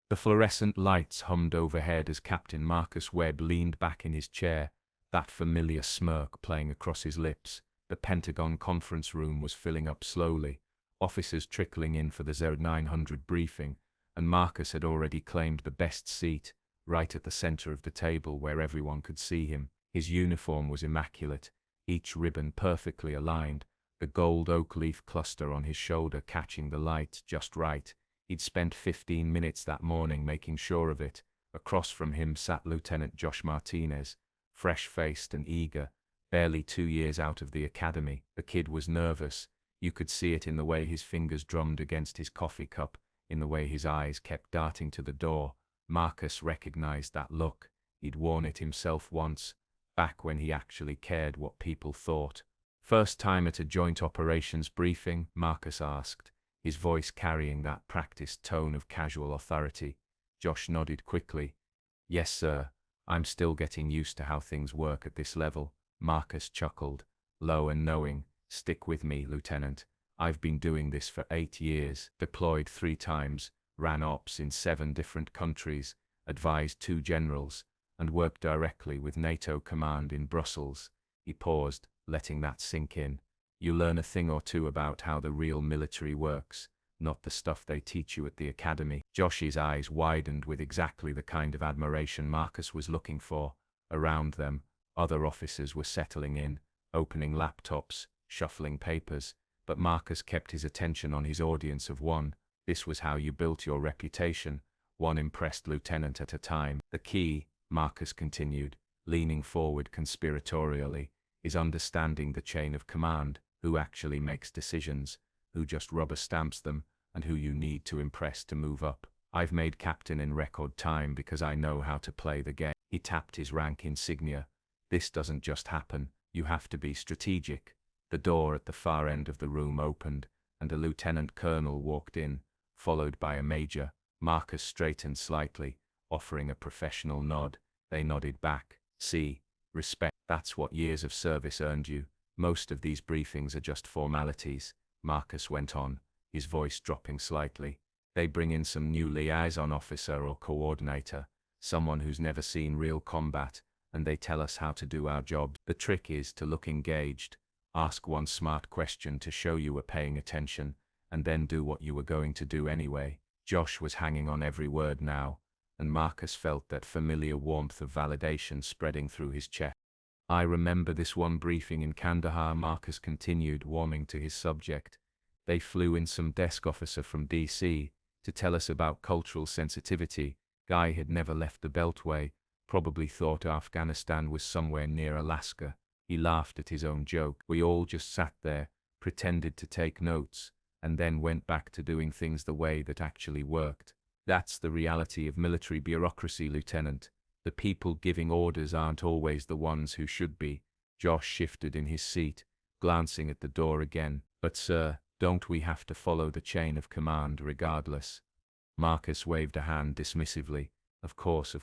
The fluorescent lights hummed overhead as Captain Marcus Webb leaned back in his chair, that familiar smirk playing across his lips. The Pentagon conference room was filling up slowly, officers trickling in for the Z900 briefing, and Marcus had already claimed the best seat, right at the center of the table where everyone could see him. His uniform was immaculate, each ribbon perfectly aligned, the gold oak leaf cluster on his shoulder catching the light just right. He'd spent 15 minutes that morning making sure of it. Across from him sat Lieutenant Josh Martinez, fresh-faced and eager, barely 2 years out of the academy. The kid was nervous. You could see it in the way his fingers drummed against his coffee cup, in the way his eyes kept darting to the door. Marcus recognized that look. He'd worn it himself once, back when he actually cared what people thought. "First time at a joint operations briefing?" Marcus asked, his voice carrying that practiced tone of casual authority. Josh nodded quickly. "Yes, sir. I'm still getting used to how things work at this level." Marcus chuckled, low and knowing. "Stick with me, Lieutenant. I've been doing this for 8 years, deployed 3 times, ran ops in 7 different countries, advised 2 generals, and worked directly with NATO command in Brussels." He paused, letting that sink in. "You learn a thing or two about how the real military works, not the stuff they teach you at the academy." Josh's eyes widened with exactly the kind of admiration Marcus was looking for. Around them, other officers were settling in, opening laptops, shuffling papers, but Marcus kept his attention on his audience of one. This was how you built your reputation, one impressed lieutenant at a time. "The key," Marcus continued, leaning forward conspiratorially, "is understanding the chain of command, who actually makes decisions, who just rubber stamps them, and who you need to impress to move up. I've made captain in record time because I know how to play the game." He tapped his rank insignia. "This doesn't just happen, you have to be strategic." The door at the far end of the room opened, and a lieutenant colonel walked in, followed by a major. Marcus straightened slightly, offering a professional nod. They nodded back. "See, respect, that's what years of service earned you. Most of these briefings are just formalities," Marcus went on, his voice dropping slightly. "They bring in some new liaison officer or coordinator, someone who's never seen real combat, and they tell us how to do our job. The trick is to look engaged, ask one smart question to show you were paying attention, and then do what you were going to do anyway." Josh was hanging on every word now, and Marcus felt that familiar warmth of validation spreading through his chest. "I remember this one briefing in Kandahar," Marcus continued, warming to his subject. "They flew in some desk officer from DC to tell us about cultural sensitivity. Guy had never left the Beltway, probably thought Afghanistan was somewhere near Alaska." He laughed at his own joke. "We all just sat there, pretended to take notes, and then went back to doing things the way that actually worked. That's the reality of military bureaucracy, Lieutenant. The people giving orders aren't always the ones who should be." Josh shifted in his seat, glancing at the door again. "But sir, don't we have to follow the chain of command regardless?" Marcus waved a hand dismissively. Of course.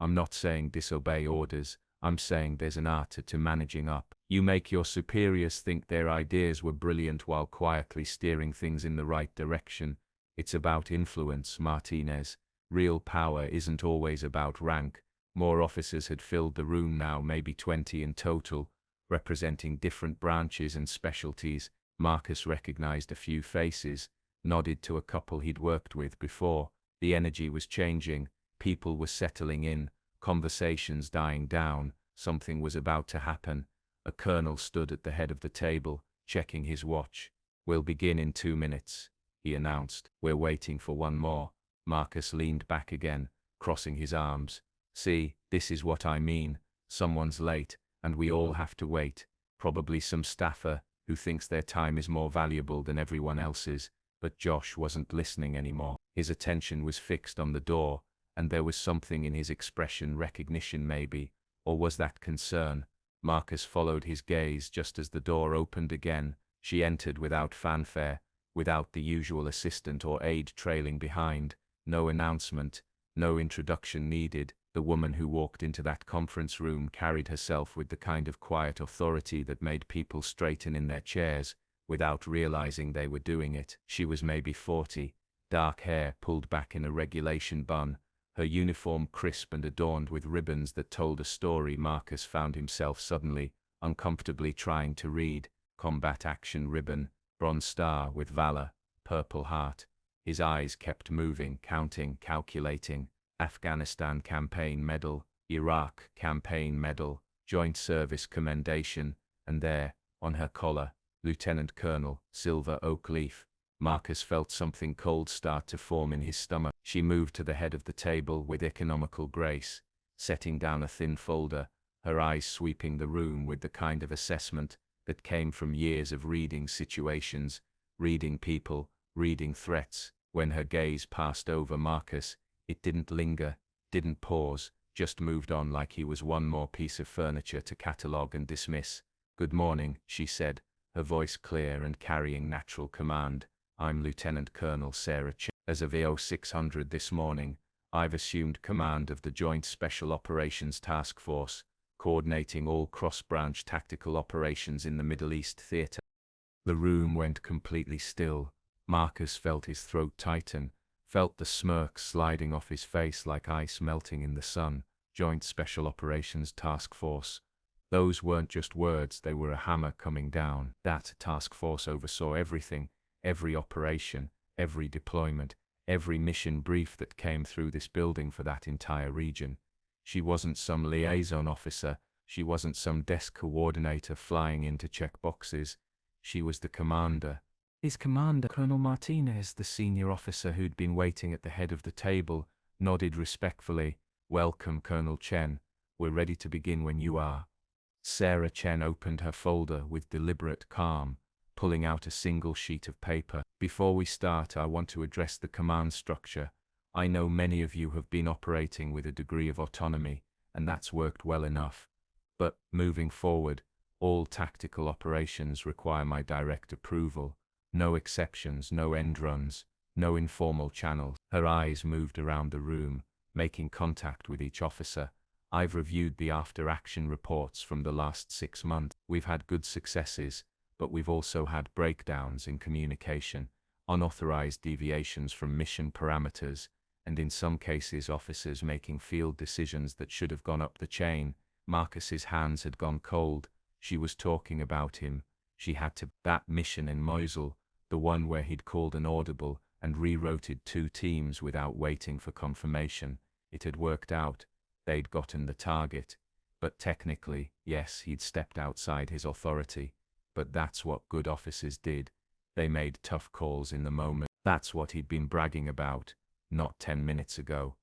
I'm not saying disobey orders. I'm saying there's an art to managing up. You make your superiors think their ideas were brilliant while quietly steering things in the right direction. It's about influence, Martinez. Real power isn't always about rank." More officers had filled the room now, maybe 20 in total, representing different branches and specialties. Marcus recognized a few faces, nodded to a couple he'd worked with before. The energy was changing, people were settling in, conversations dying down, something was about to happen. A colonel stood at the head of the table, checking his watch. "We'll begin in 2 minutes, he announced. "We're waiting for one more." Marcus leaned back again, crossing his arms. "See, this is what I mean. Someone's late, and we all have to wait. Probably some staffer who thinks their time is more valuable than everyone else's." But Josh wasn't listening anymore. His attention was fixed on the door, and there was something in his expression, recognition maybe, or was that concern? Marcus followed his gaze just as the door opened again. She entered without fanfare, without the usual assistant or aide trailing behind. No announcement, no introduction needed. The woman who walked into that conference room carried herself with the kind of quiet authority that made people straighten in their chairs, without realizing they were doing it. She was maybe 40, dark hair pulled back in a regulation bun, her uniform crisp and adorned with ribbons that told a story. Marcus found himself suddenly, uncomfortably trying to read. Combat Action Ribbon, Bronze Star with Valor, Purple Heart. His eyes kept moving, counting, calculating. Afghanistan Campaign Medal, Iraq Campaign Medal, Joint Service Commendation, and there, on her collar, Lieutenant Colonel, silver oak leaf. Marcus felt something cold start to form in his stomach. She moved to the head of the table with economical grace, setting down a thin folder, her eyes sweeping the room with the kind of assessment that came from years of reading situations, reading people, reading threats. When her gaze passed over Marcus, it didn't linger, didn't pause, just moved on like he was one more piece of furniture to catalogue and dismiss. "Good morning," she said, her voice clear and carrying natural command. "I'm Lieutenant Colonel Sarah Chen. As of EO 600 this morning, I've assumed command of the Joint Special Operations Task Force, coordinating all cross-branch tactical operations in the Middle East theater." The room went completely still. Marcus felt his throat tighten, felt the smirk sliding off his face like ice melting in the sun. Joint Special Operations Task Force. Those weren't just words, they were a hammer coming down. That task force oversaw everything, every operation, every deployment, every mission brief that came through this building for that entire region. She wasn't some liaison officer, she wasn't some desk coordinator flying in to check boxes. She was the commander. His commander, Colonel Martinez, the senior officer who'd been waiting at the head of the table, nodded respectfully. "Welcome, Colonel Chen. We're ready to begin when you are." Sarah Chen opened her folder with deliberate calm, pulling out a single sheet of paper. "Before we start, I want to address the command structure. I know many of you have been operating with a degree of autonomy, and that's worked well enough. But, moving forward, all tactical operations require my direct approval. No exceptions, no end runs, no informal channels." Her eyes moved around the room, making contact with each officer. "I've reviewed the after-action reports from the last 6 months. We've had good successes, but we've also had breakdowns in communication, unauthorized deviations from mission parameters, and in some cases officers making field decisions that should have gone up the chain." Marcus's hands had gone cold. She was talking about him. She had to. That mission in Mosul, the one where he'd called an audible and rerouted 2 teams without waiting for confirmation. It had worked out. They'd gotten the target. But technically, yes, he'd stepped outside his authority. But that's what good officers did. They made tough calls in the moment. That's what he'd been bragging about, not 10 minutes ago.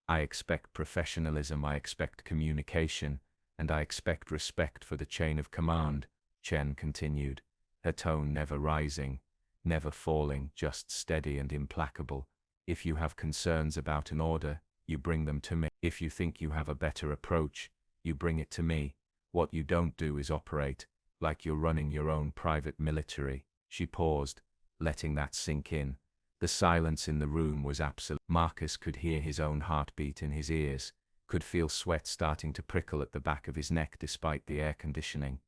"I expect professionalism, I expect communication, and I expect respect for the chain of command," Chen continued, her tone never rising, never falling, just steady and implacable. "If you have concerns about an order, you bring them to me. If you think you have a better approach, you bring it to me. What you don't do is operate like you're running your own private military." She paused, letting that sink in. The silence in the room was absolute. Marcus could hear his own heartbeat in his ears, could feel sweat starting to prickle at the back of his neck despite the air conditioning.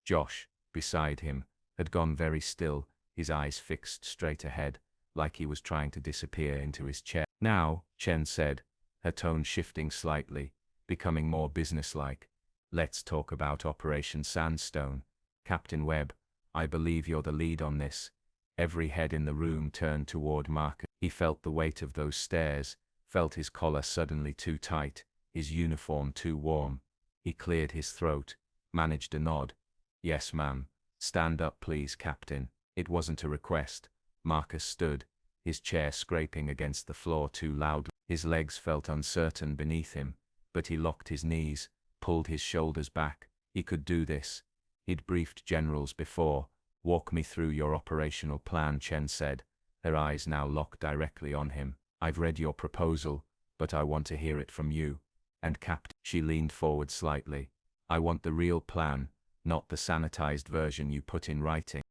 Josh, beside him, had gone very still, his eyes fixed straight ahead, like he was trying to disappear into his chair. "Now," Chen said, her tone shifting slightly, becoming more businesslike, "let's talk about Operation Sandstone. Captain Webb, I believe you're the lead on this." Every head in the room turned toward Marcus. He felt the weight of those stares, felt his collar suddenly too tight, his uniform too warm. He cleared his throat, managed a nod. "Yes, ma'am. Stand up, please, Captain." It wasn't a request. Marcus stood, his chair scraping against the floor too loudly. His legs felt uncertain beneath him, but he locked his knees, pulled his shoulders back. He could do this. He'd briefed generals before. "Walk me through your operational plan," Chen said, her eyes now locked directly on him. "I've read your proposal, but I want to hear it from you." "And Captain," she leaned forward slightly, "I want the real plan, not the sanitized version you put in writing."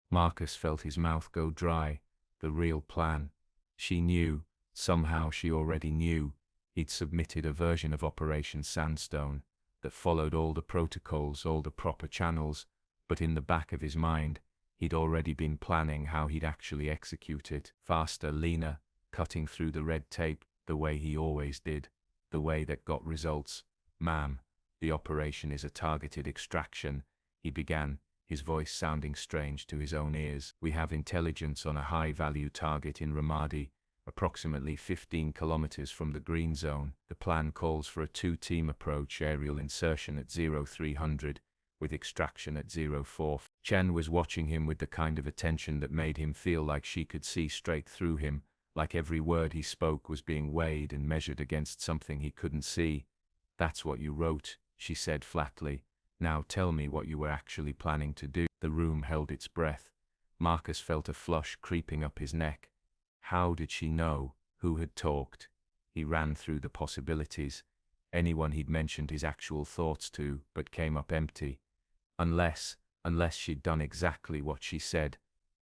Marcus felt his mouth go dry. The real plan. She knew, somehow she already knew, he'd submitted a version of Operation Sandstone that followed all the protocols, all the proper channels, but in the back of his mind, He'd already been planning how he'd actually execute it. Faster, leaner, cutting through the red tape, the way he always did. The way that got results. "Ma'am, the operation is a targeted extraction," he began, his voice sounding strange to his own ears. "We have intelligence on a high-value target in Ramadi, approximately 15 kilometers from the green zone. The plan calls for a two-team approach, aerial insertion at 0300, with extraction at 04. Chen was watching him with the kind of attention that made him feel like she could see straight through him, like every word he spoke was being weighed and measured against something he couldn't see. "That's what you wrote," she said flatly. "Now tell me what you were actually planning to do." The room held its breath. Marcus felt a flush creeping up his neck. How did she know? Who had talked? He ran through the possibilities. Anyone he'd mentioned his actual thoughts to, but came up empty. Unless she'd done exactly what she said.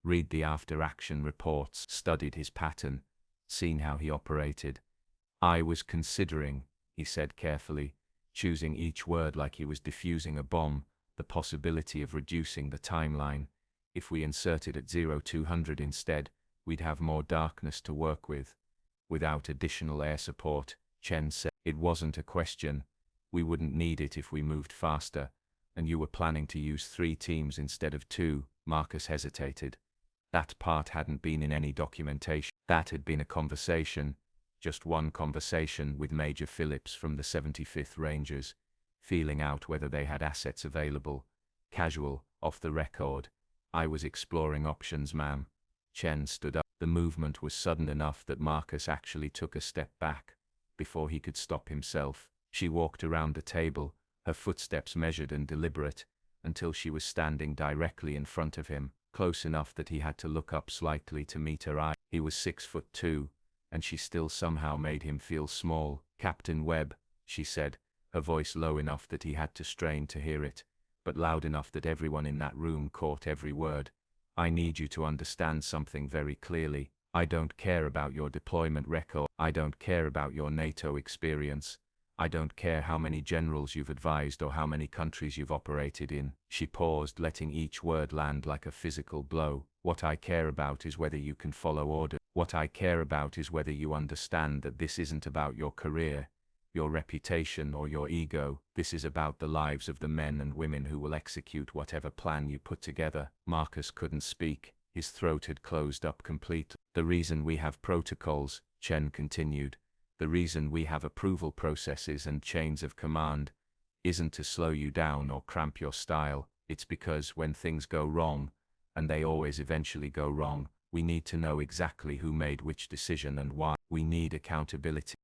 Read the after-action reports, studied his pattern, seen how he operated. "I was considering," he said carefully, choosing each word like he was defusing a bomb, "the possibility of reducing the timeline. If we inserted at 0200 instead, we'd have more darkness to work with." "Without additional air support," Chen said. "It wasn't a question. We wouldn't need it if we moved faster. And you were planning to use 3 teams instead of 2, Marcus hesitated. That part hadn't been in any documentation. That had been a conversation, just one conversation with Major Phillips from the 75th Rangers, feeling out whether they had assets available. Casual, off the record. "I was exploring options, ma'am." Chen stood up. The movement was sudden enough that Marcus actually took a step back. Before he could stop himself, she walked around the table, her footsteps measured and deliberate, until she was standing directly in front of him, close enough that he had to look up slightly to meet her eye. He was 6'2", and she still somehow made him feel small. "Captain Webb," she said, her voice low enough that he had to strain to hear it, but loud enough that everyone in that room caught every word. "I need you to understand something very clearly. I don't care about your deployment record. I don't care about your NATO experience. I don't care how many generals you've advised or how many countries you've operated in." She paused, letting each word land like a physical blow. "What I care about is whether you can follow orders. What I care about is whether you understand that this isn't about your career, your reputation, or your ego. This is about the lives of the men and women who will execute whatever plan you put together." Marcus couldn't speak. His throat had closed up completely. "The reason we have protocols," Chen continued, "the reason we have approval processes and chains of command, isn't to slow you down or cramp your style. It's because when things go wrong, and they always eventually go wrong, we need to know exactly who made which decision and why. We need accountability."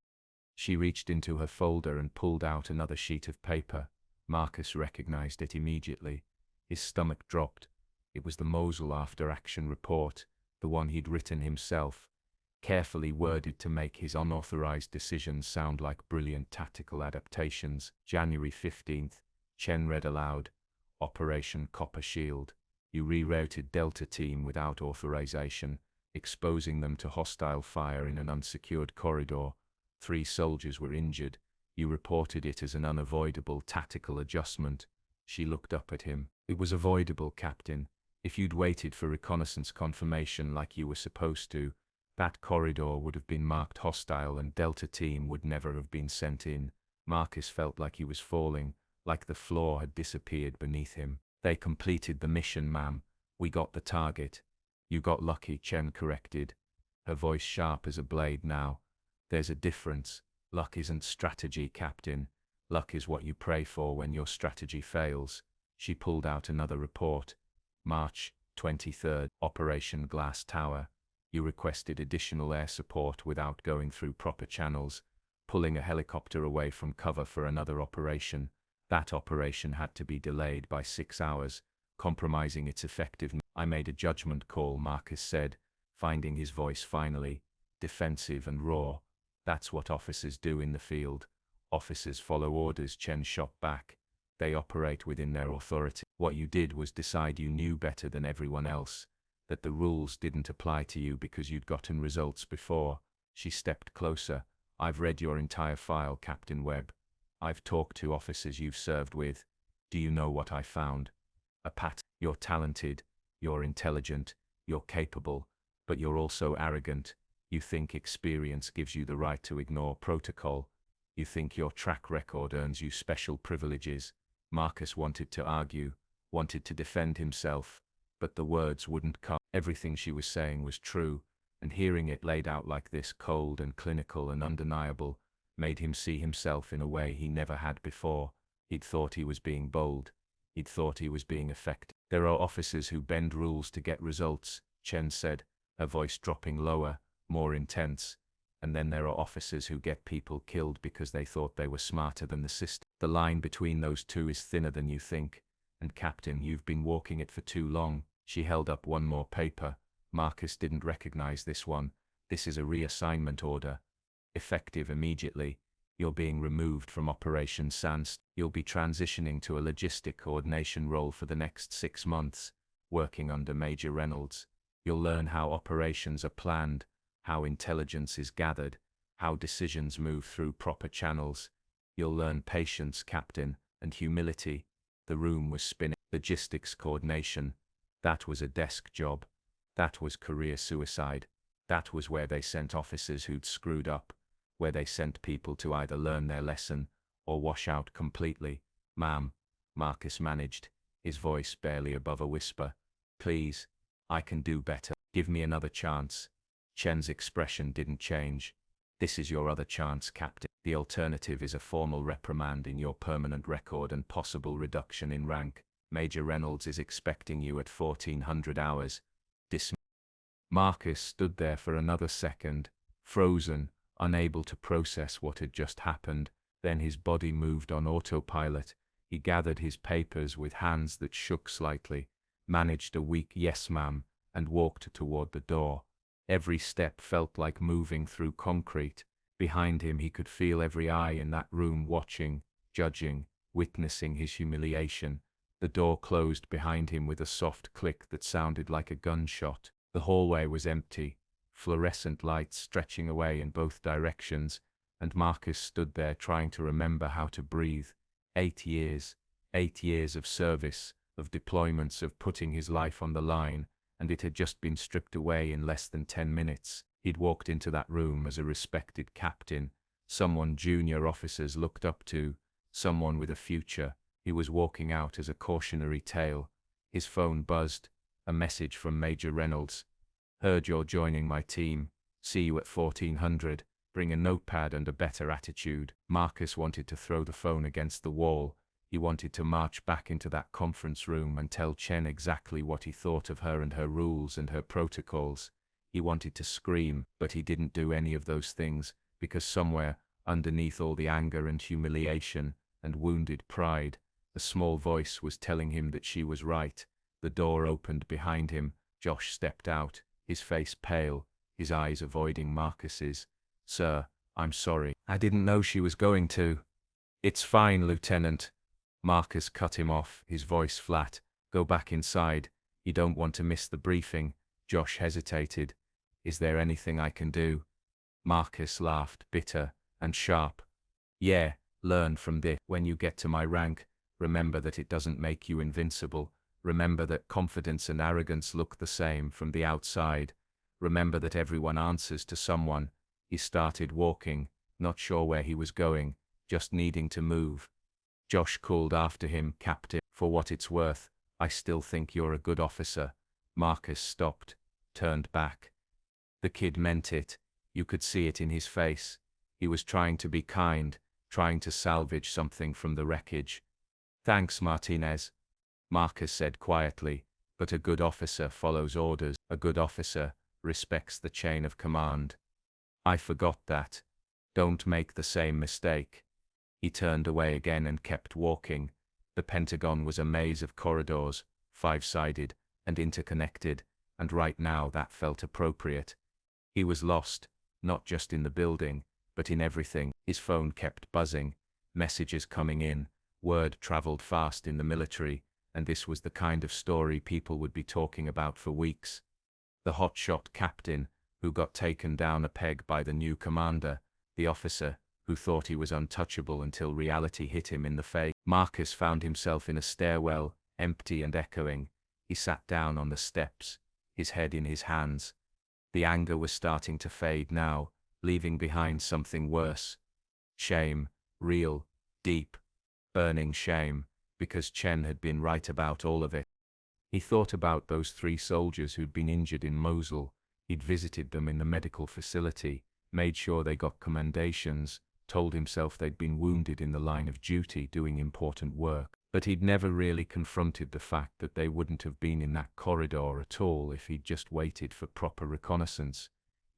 She reached into her folder and pulled out another sheet of paper. Marcus recognized it immediately. His stomach dropped. It was the Mosul after-action report, the one he'd written himself, carefully worded to make his unauthorized decisions sound like brilliant tactical adaptations. "January 15th, Chen read aloud, Operation Copper Shield. You rerouted Delta Team without authorization, exposing them to hostile fire in an unsecured corridor. 3 soldiers were injured. You reported it as an unavoidable tactical adjustment." She looked up at him. "It was avoidable, Captain. If you'd waited for reconnaissance confirmation like you were supposed to, that corridor would have been marked hostile and Delta Team would never have been sent in." Marcus felt like he was falling, like the floor had disappeared beneath him. "They completed the mission, ma'am. We got the target." "You got lucky," Chen corrected, her voice sharp as a blade now. "There's a difference. Luck isn't strategy, Captain. Luck is what you pray for when your strategy fails." She pulled out another report. "March 23rd, Operation Glass Tower. You requested additional air support without going through proper channels, pulling a helicopter away from cover for another operation. That operation had to be delayed by 6 hours, compromising its effectiveness." "I made a judgment call," Marcus said, finding his voice finally, defensive and raw. "That's what officers do in the field. Officers follow orders," Chen shot back. "They operate within their authority. What you did was decide you knew better than everyone else, that the rules didn't apply to you because you'd gotten results before." She stepped closer. "I've read your entire file, Captain Webb. I've talked to officers you've served with. Do you know what I found? A pattern. You're talented. You're intelligent, you're capable, but you're also arrogant. You think experience gives you the right to ignore protocol. You think your track record earns you special privileges. Marcus wanted to argue, wanted to defend himself, but the words wouldn't come. Everything she was saying was true, and hearing it laid out like this, cold and clinical and undeniable, made him see himself in a way he never had before. He'd thought he was being bold. He'd thought he was being effective. There are officers who bend rules to get results, Chen said, her voice dropping lower, more intense. And then there are officers who get people killed because they thought they were smarter than the system. The line between those two is thinner than you think. And Captain, you've been walking it for too long. She held up one more paper. Marcus didn't recognize this one. This is a reassignment order. Effective immediately. You're being removed from Operation Sands. You'll be transitioning to a logistic coordination role for the next 6 months, working under Major Reynolds. You'll learn how operations are planned, how intelligence is gathered, how decisions move through proper channels. You'll learn patience, Captain, and humility. The room was spinning. Logistics coordination. That was a desk job. That was career suicide. That was where they sent officers who'd screwed up, where they sent people to either learn their lesson or wash out completely. Ma'am, Marcus managed, his voice barely above a whisper. Please, I can do better. Give me another chance. Chen's expression didn't change. This is your other chance, Captain. The alternative is a formal reprimand in your permanent record and possible reduction in rank. Major Reynolds is expecting you at 1400 hours. Marcus stood there for another second, frozen, unable to process what had just happened. Then his body moved on autopilot. He gathered his papers with hands that shook slightly, managed a weak "yes, ma'am," and walked toward the door. Every step felt like moving through concrete. Behind him he could feel every eye in that room watching, judging, witnessing his humiliation. The door closed behind him with a soft click that sounded like a gunshot. The hallway was empty, fluorescent lights stretching away in both directions, and Marcus stood there trying to remember how to breathe. 8 years of service, of deployments, of putting his life on the line, and it had just been stripped away in less than 10 minutes. He'd walked into that room as a respected captain, someone junior officers looked up to, someone with a future. He was walking out as a cautionary tale. His phone buzzed, a message from Major Reynolds. Heard you're joining my team. See you at 1400. Bring a notepad and a better attitude. Marcus wanted to throw the phone against the wall. He wanted to march back into that conference room and tell Chen exactly what he thought of her and her rules and her protocols. He wanted to scream, but he didn't do any of those things, because somewhere, underneath all the anger and humiliation and wounded pride, a small voice was telling him that she was right. The door opened behind him. Josh stepped out, his face pale, his eyes avoiding Marcus's. Sir, I'm sorry. I didn't know she was going to. It's fine, Lieutenant. Marcus cut him off, his voice flat. Go back inside. You don't want to miss the briefing. Josh hesitated. Is there anything I can do? Marcus laughed, bitter and sharp. Yeah, learn from this. When you get to my rank, remember that it doesn't make you invincible. Remember that confidence and arrogance look the same from the outside. Remember that everyone answers to someone. He started walking, not sure where he was going, just needing to move. Josh called after him, Captain, for what it's worth, I still think you're a good officer. Marcus stopped, turned back. The kid meant it. You could see it in his face. He was trying to be kind, trying to salvage something from the wreckage. Thanks, Martinez, Marcus said quietly, but a good officer follows orders. A good officer respects the chain of command. I forgot that. Don't make the same mistake. He turned away again and kept walking. The Pentagon was a maze of corridors, 5-sided and interconnected, and right now that felt appropriate. He was lost, not just in the building, but in everything. His phone kept buzzing, messages coming in, word traveled fast in the military, and this was the kind of story people would be talking about for weeks. The hotshot captain, who got taken down a peg by the new commander, the officer, who thought he was untouchable until reality hit him in the face. Marcus found himself in a stairwell, empty and echoing. He sat down on the steps, his head in his hands. The anger was starting to fade now, leaving behind something worse. Shame, real, deep, burning shame, because Chen had been right about all of it. He thought about those 3 soldiers who'd been injured in Mosul. He'd visited them in the medical facility, made sure they got commendations, told himself they'd been wounded in the line of duty doing important work. But he'd never really confronted the fact that they wouldn't have been in that corridor at all if he'd just waited for proper reconnaissance.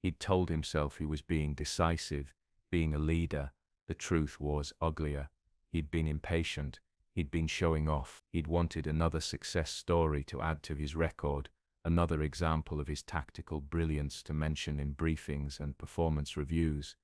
He'd told himself he was being decisive, being a leader. The truth was uglier. He'd been impatient. He'd been showing off. He'd wanted another success story to add to his record, another example of his tactical brilliance to mention in briefings and performance reviews.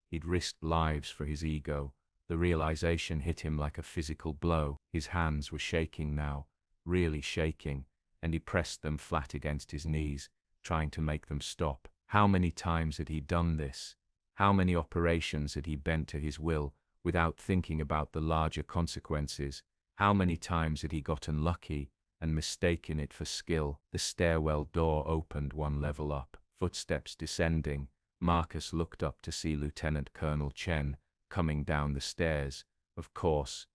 He'd risked lives for his ego. The realization hit him like a physical blow. His hands were shaking now, really shaking, and he pressed them flat against his knees, trying to make them stop. How many times had he done this? How many operations had he bent to his will, without thinking about the larger consequences? How many times had he gotten lucky and mistaken it for skill? The stairwell door opened 1 level up. Footsteps descending. Marcus looked up to see Lieutenant Colonel Chen coming down the stairs. Of course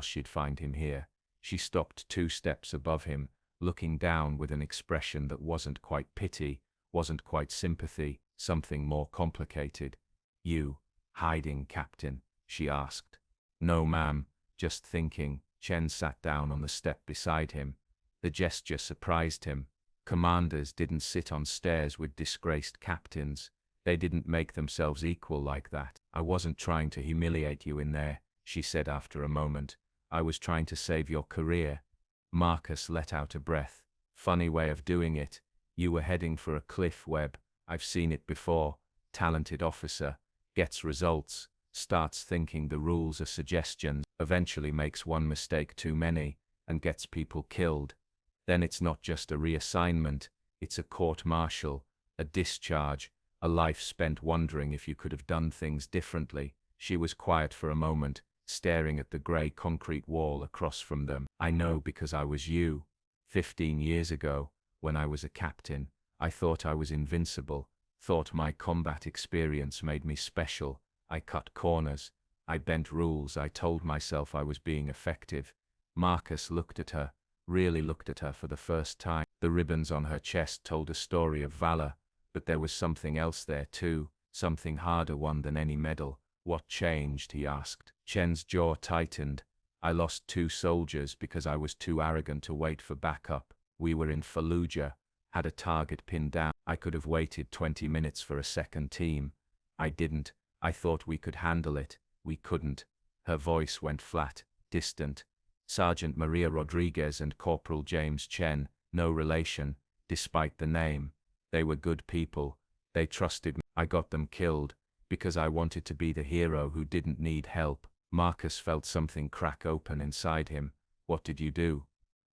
she'd find him here. She stopped 2 steps above him, looking down with an expression that wasn't quite pity, wasn't quite sympathy, something more complicated. "You hiding, Captain?" she asked. "No, ma'am, just thinking." Chen sat down on the step beside him. The gesture surprised him. Commanders didn't sit on stairs with disgraced captains. They didn't make themselves equal like that. "I wasn't trying to humiliate you in there," she said after a moment. "I was trying to save your career." Marcus let out a breath. "Funny way of doing it. You were heading for a cliff, Webb. I've seen it before. Talented officer, gets results, starts thinking the rules are suggestions, eventually makes 1 mistake too many, and gets people killed. Then it's not just a reassignment, it's a court-martial, a discharge, a life spent wondering if you could have done things differently." She was quiet for a moment, staring at the grey concrete wall across from them. "I know because I was you. 15 years ago, when I was a captain, I thought I was invincible, thought my combat experience made me special. I cut corners, I bent rules, I told myself I was being effective." Marcus looked at her, really looked at her for the first time. The ribbons on her chest told a story of valor, but there was something else there too, something harder won than any medal. "What changed?" he asked. Chen's jaw tightened. "I lost 2 soldiers because I was too arrogant to wait for backup. We were in Fallujah, had a target pinned down. I could have waited 20 minutes for a second team. I didn't. I thought we could handle it. We couldn't." Her voice went flat, distant. "Sergeant Maria Rodriguez and Corporal James Chen, no relation, despite the name. They were good people. They trusted me. I got them killed because I wanted to be the hero who didn't need help." Marcus felt something crack open inside him. "What did you do?"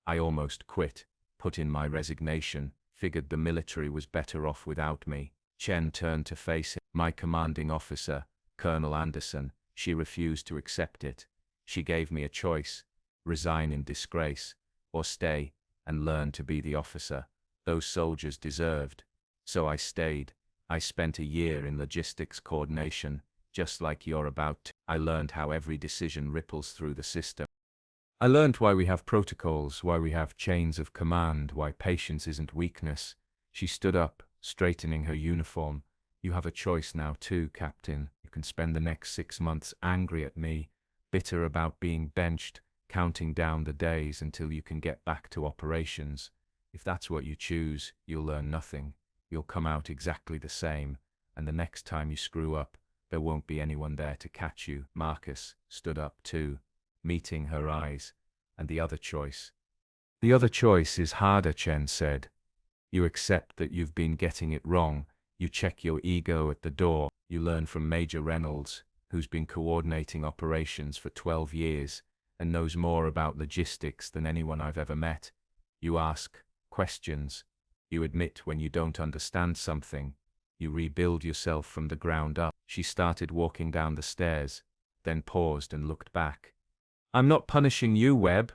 "I almost quit. Put in my resignation. Figured the military was better off without me." Chen turned to face him. "My commanding officer, Colonel Anderson." She refused to accept it. "She gave me a choice. Resign in disgrace, or stay and learn to be the officer those soldiers deserved. So I stayed. I spent a year in logistics coordination, just like you're about to. I learned how every decision ripples through the system. I learned why we have protocols, why we have chains of command, why patience isn't weakness." She stood up, straightening her uniform. "You have a choice now too, Captain. You can spend the next 6 months angry at me, bitter about being benched, counting down the days until you can get back to operations. If that's what you choose, you'll learn nothing. You'll come out exactly the same, and the next time you screw up, there won't be anyone there to catch you." Marcus stood up too, meeting her eyes. "And the other choice?" "The other choice is harder," Chen said. "You accept that you've been getting it wrong. You check your ego at the door. You learn from Major Reynolds, who's been coordinating operations for 12 years and knows more about logistics than anyone I've ever met. You ask questions. You admit when you don't understand something. You rebuild yourself from the ground up." She started walking down the stairs, then paused and looked back. "I'm not punishing you, Webb.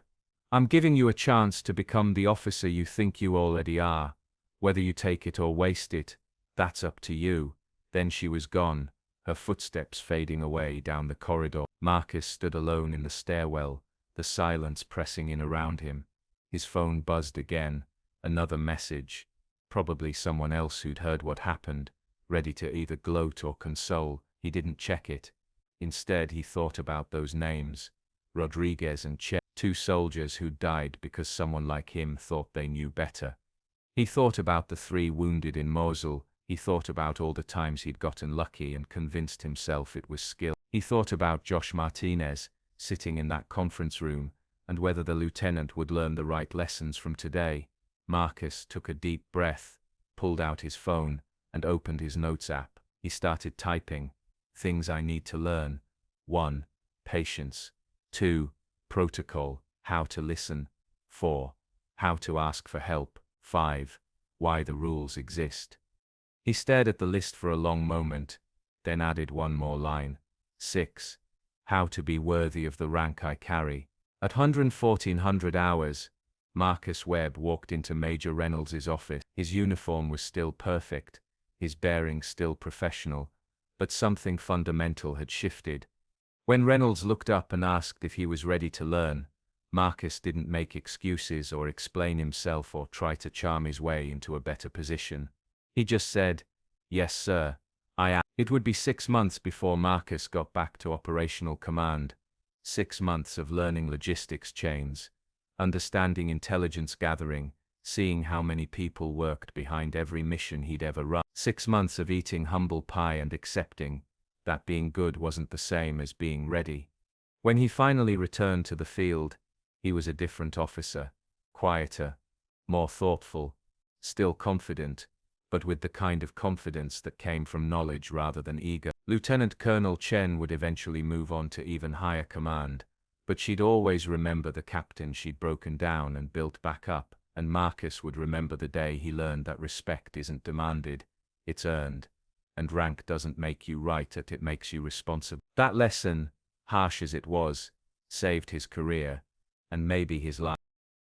I'm giving you a chance to become the officer you think you already are. Whether you take it or waste it, that's up to you." Then she was gone, her footsteps fading away down the corridor. Marcus stood alone in the stairwell, the silence pressing in around him. His phone buzzed again, another message. Probably someone else who'd heard what happened, ready to either gloat or console. He didn't check it. Instead, he thought about those names, Rodriguez and Chen, two soldiers who'd died because someone like him thought they knew better. He thought about the 3 wounded in Mosul. He thought about all the times he'd gotten lucky and convinced himself it was skill. He thought about Josh Martinez, sitting in that conference room, and whether the lieutenant would learn the right lessons from today. Marcus took a deep breath, pulled out his phone, and opened his notes app. He started typing. Things I need to learn. 1. Patience. 2. Protocol, how to listen. 4. How to ask for help. 5. Why the rules exist. He stared at the list for a long moment, then added one more line. 6. How to be worthy of the rank I carry. At 1400 hours, Marcus Webb walked into Major Reynolds's office. His uniform was still perfect, his bearing still professional, but something fundamental had shifted. When Reynolds looked up and asked if he was ready to learn, Marcus didn't make excuses or explain himself or try to charm his way into a better position. He just said, "Yes, sir, I am." It would be 6 months before Marcus got back to operational command. 6 months of learning logistics chains, understanding intelligence gathering, seeing how many people worked behind every mission he'd ever run. 6 months of eating humble pie and accepting that being good wasn't the same as being ready. When he finally returned to the field, he was a different officer, quieter, more thoughtful, still confident, but with the kind of confidence that came from knowledge rather than ego. Lieutenant Colonel Chen would eventually move on to even higher command, but she'd always remember the captain she'd broken down and built back up, and Marcus would remember the day he learned that respect isn't demanded, it's earned, and rank doesn't make you right, it makes you responsible. That lesson, harsh as it was, saved his career, and maybe his life.